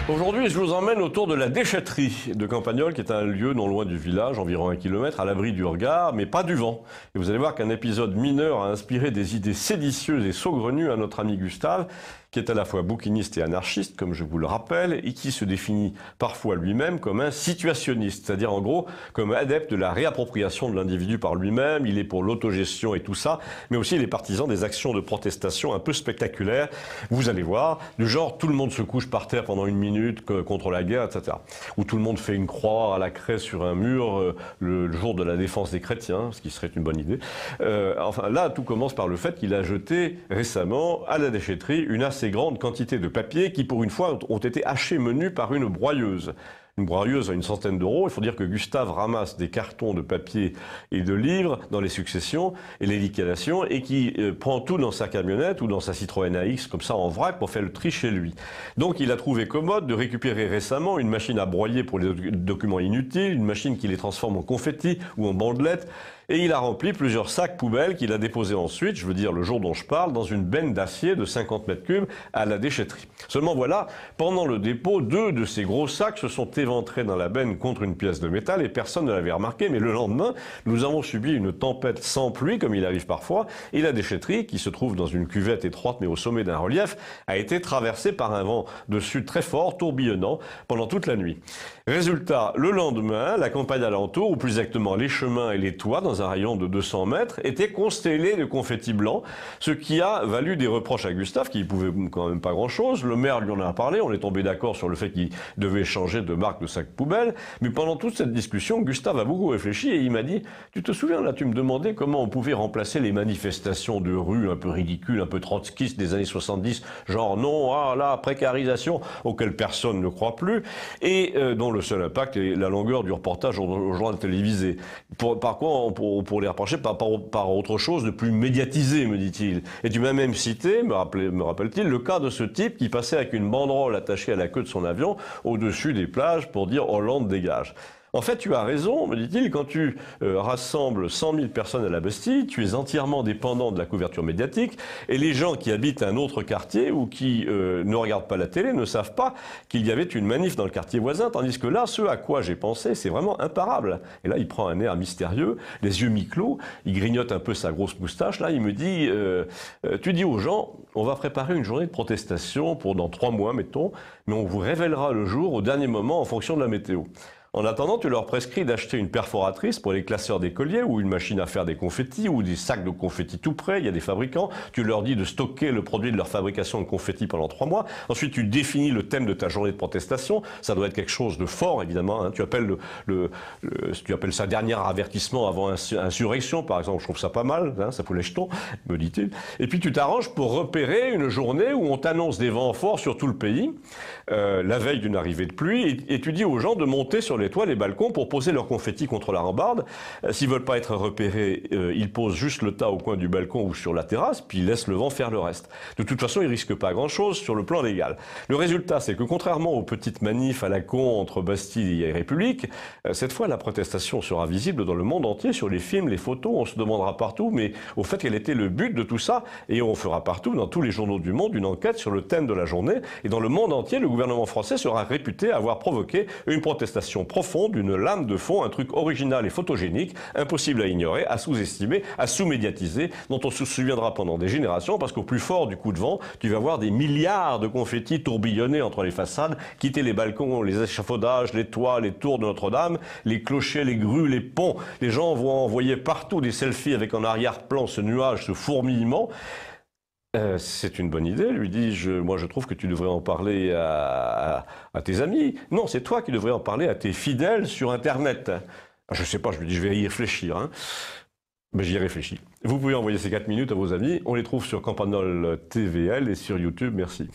Aujourd'hui, je vous emmène autour de la déchetterie de Campagnol, qui est un lieu non loin du village, environ 1 kilomètre, à l'abri du regard, mais pas du vent. Et vous allez voir qu'un épisode mineur a inspiré des idées séditieuses et saugrenues à notre ami Gustave, qui est à la fois bouquiniste et anarchiste, comme je vous le rappelle, et qui se définit parfois lui-même comme un situationniste, c'est-à-dire en gros comme adepte de la réappropriation de l'individu par lui-même. Il est pour l'autogestion et tout ça, mais aussi il est partisan des actions de protestation un peu spectaculaires. Vous allez voir, du genre tout le monde se couche par terre pendant 1 minute contre la guerre, etc. Ou tout le monde fait une croix à la craie sur un mur le jour de la défense des chrétiens, ce qui serait une bonne idée. Enfin là, tout commence par le fait qu'il a jeté récemment à la déchetterie une assez grande quantité de papier qui, pour une fois, ont été hachés menus par une broyeuse. Une broyeuse à une centaine d'euros. Il faut dire que Gustave ramasse des cartons de papier et de livres dans les successions et les liquidations et qui prend tout dans sa camionnette ou dans sa Citroën AX comme ça en vrac pour faire le tri chez lui. Donc il a trouvé commode de récupérer récemment une machine à broyer pour les documents inutiles, une machine qui les transforme en confetti ou en bandelettes. Et il a rempli plusieurs sacs poubelles qu'il a déposés ensuite, je veux dire le jour dont je parle, dans une benne d'acier de 50 mètres cubes à la déchetterie. Seulement voilà, pendant le dépôt, 2 de ces gros sacs se sont éventrés dans la benne contre une pièce de métal et personne ne l'avait remarqué. Mais le lendemain, nous avons subi une tempête sans pluie, comme il arrive parfois, et la déchetterie, qui se trouve dans une cuvette étroite mais au sommet d'un relief, a été traversée par un vent de sud très fort, tourbillonnant, pendant toute la nuit. Résultat, le lendemain, la campagne alentour, ou plus exactement les chemins et les toits, dans un rayon de 200 mètres, étaient constellés de confettis blancs, ce qui a valu des reproches à Gustave, qui ne pouvait quand même pas grand-chose. Le maire lui en a parlé, on est tombé d'accord sur le fait qu'il devait changer de marque de sac poubelle, mais pendant toute cette discussion, Gustave a beaucoup réfléchi et il m'a dit « Tu te souviens, là, tu me demandais comment on pouvait remplacer les manifestations de rue un peu ridicules, un peu trotskistes des années 70, genre non, ah là, précarisation, auquel personne ne croit plus, et dont le seul impact est la longueur du reportage au journal télévisé. Par quoi pour les reprocher par autre chose de plus médiatisé, me dit-il. Et tu m'as même cité, me rappelle-t-il, le cas de ce type qui passait avec une banderole attachée à la queue de son avion au-dessus des plages pour dire « Hollande dégage ». En fait, tu as raison, me dit-il, quand tu rassembles 100 000 personnes à la Bastille, tu es entièrement dépendant de la couverture médiatique, et les gens qui habitent un autre quartier ou qui ne regardent pas la télé ne savent pas qu'il y avait une manif dans le quartier voisin, tandis que là, ce à quoi j'ai pensé, c'est vraiment imparable. Et là, il prend un air mystérieux, les yeux mi-clos, il grignote un peu sa grosse moustache, là, il me dit, tu dis aux gens, on va préparer une journée de protestation pour dans 3 mois, mettons, mais on vous révélera le jour au dernier moment en fonction de la météo. En attendant, tu leur prescris d'acheter une perforatrice pour les classeurs des colliers ou une machine à faire des confettis ou des sacs de confettis tout prêts. Il y a des fabricants. Tu leur dis de stocker le produit de leur fabrication de confettis pendant 3 mois. Ensuite, tu définis le thème de ta journée de protestation. Ça doit être quelque chose de fort, évidemment. Hein. Tu appelles tu appelles ça dernier avertissement avant insurrection, par exemple. Je trouve ça pas mal. Hein, ça fout les jetons, me dit-il. Et puis, tu t'arranges pour repérer une journée où on t'annonce des vents forts sur tout le pays, la veille d'une arrivée de pluie, et tu dis aux gens de monter sur les toits, les balcons pour poser leurs confettis contre la rambarde. S'ils veulent pas être repérés, ils posent juste le tas au coin du balcon ou sur la terrasse, puis ils laissent le vent faire le reste. De toute façon, ils risquent pas grand-chose sur le plan légal. Le résultat, c'est que contrairement aux petites manifs à la con entre Bastille et République, cette fois, la protestation sera visible dans le monde entier, sur les films, les photos, on se demandera partout, mais au fait, quel était le but de tout ça, et on fera partout, dans tous les journaux du monde, une enquête sur le thème de la journée, et dans le monde entier, le gouvernement français sera réputé avoir provoqué une protestation profonde, une lame de fond, un truc original et photogénique, impossible à ignorer, à sous-estimer, à sous-médiatiser, dont on se souviendra pendant des générations, parce qu'au plus fort du coup de vent, tu vas voir des milliards de confettis tourbillonner entre les façades, quitter les balcons, les échafaudages, les toits, les tours de Notre-Dame, les clochers, les grues, les ponts. Les gens vont envoyer partout des selfies avec en arrière-plan ce nuage, ce fourmillement. C'est une bonne idée, lui dis-je. Moi, je trouve que tu devrais en parler à tes amis. Non, c'est toi qui devrais en parler à tes fidèles sur Internet. Je sais pas, je lui dis, je vais y réfléchir. Hein. Mais j'y réfléchis. Vous pouvez envoyer ces 4 minutes à vos amis. On les trouve sur Campanol TVL et sur YouTube. Merci.